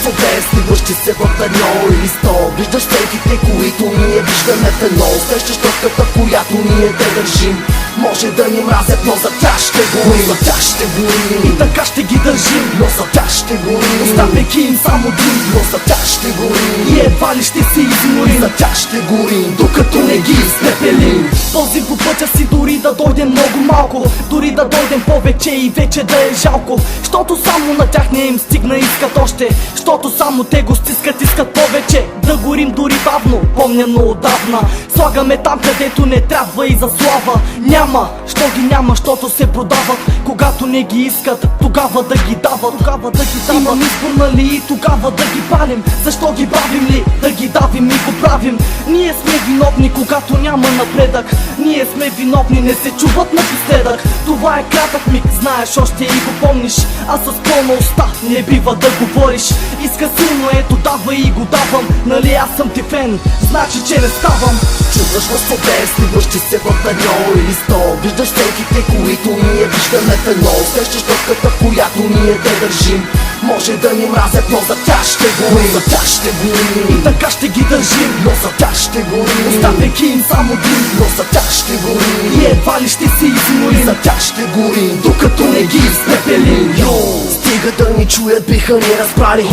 гласове, сливащи се в едно или сто. Виждаш стенките, които ние виждаме в едно. Усещаш тоската, в която ние те държим. Може да ни мразят, но за тях ще горим. За тях ще горим и така ще ги държим. Но за тях ще горим, оставяйки им само дим. Но за тях ще горим и едва ли ще се изморим. За тях ще горим, докато не ги изпепелим. Ползим по пътя си, дори да дойдем много малко, дори да дойдем повече и вече да е жалко. Щото само на тях не им стигна, искат още. Щото само те го стискат, искат повече. Да горим дори бавно, помня, но отдавна. Слагаме там, където не трябва и за слава. Няма, що ги няма, щото се продават. Когато не ги искат, тогава да ги дават. Имам избор, нали, и тогава да ги палим. Защо ги бавим ли? Да ги давим и го правим. Ние сме виновни, когато няма напредък. Ние сме виновни, не се чуват напоследък. Това е кратък миг, знаеш още и го помниш. А с пълна уста не бива да говориш. Иска силно, ето давай и го давам. Нали аз съм ти фен, значи че не ставам. Чуваш гласове, сливащи се в едно или сто. Виждаш стенките, които ние виждаме в едно. Усещаш тоската, в която ние те държим. Може да ни мразят, но за тях ще горим. За тях ще горим и така ще ги държим. Но за тях ще горим, оставяйки им само дим. Но за тях ще горим и едва ли ще се изморим. За тях ще горим, докато не ги изпепелим. Стига да ни чуят, биха ни разбрали.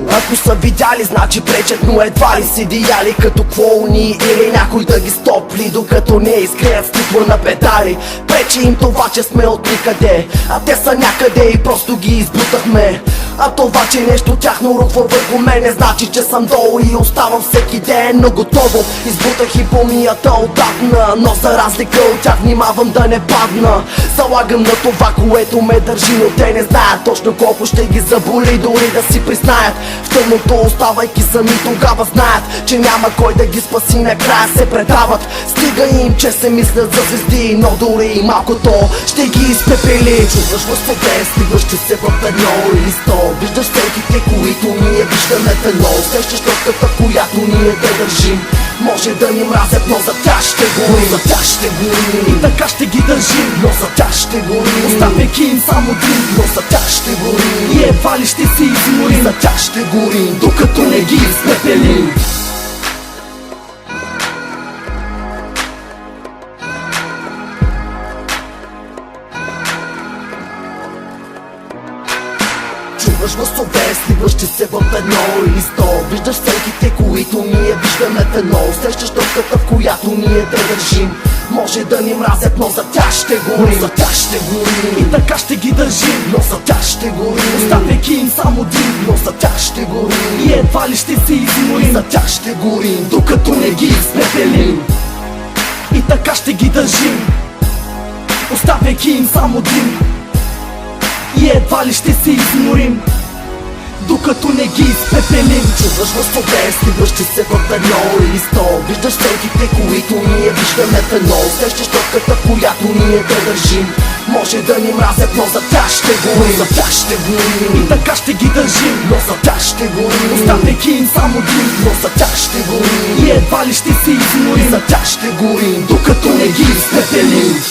Ако са видяли, значи пречат, но едва ли си деяли като клоуни или някой да ги стопли, докато не изгреят стикла на педали. Пречи им това, че сме от никъде, а те са някъде и просто ги избутахме. А това, че нещо тяхно рухва върху мене, значи, че съм долу и оставам всеки ден. Но готово, избутах и помията отдавна, но за разлика от тях внимавам да не падна. Залагам на това, което ме държи, но те не знаят точно колко ще ги заболи, дори да си признаят. В тъмното оставайки сами, тогава знаят, че няма кой да ги спаси, накрая се предават. Стига им, че се мислят за звезди, но дори и малкото ще ги изпепели. Чуваш гласове, сливащи се в едно или сто. Виждаш стенките, които ние виждаме в едно. Усещаш тоската, в която ние те държим. Може да ни мразят, но за тях ще горим. За тях ще горим и така ще ги държим. Но за тях ще горим, оставяйки им само дим. Но за тях ще горим и едва ли ще се изморим. За тях ще горим, докато не ги изпепелим. Чуваш гласове, сливащи се в едно или сто. Виждаш стенките, които ние виждаме в едно. Усещаш тоската, в която ние те държим. Може да ни мразят, но за тях ще горим. За тях ще горим и така ще ги държим. Но за тях ще горим, оставяйки им само дим. Но за тях ще горим и едва ли ще се изморим. За тях ще горим, докато не ги изпепелим. И така ще ги държим, оставяйки им само дим. И едва ли ще се изморим, докато не ги изпепелим. Чуваш гласове, сливащи се в едно или сто. Виждаш стенките, които ние виждаме в едно. Усещаш тоската, в която ние те държим. Може да ни мразят, но за тях ще горим. За тях ще горим и така ще ги държим. Но за тях ще горим, оставяйки им само дим. Но за тях ще горим и едва ли ще се изморим. За тях ще горим, докато не ги изпепелим.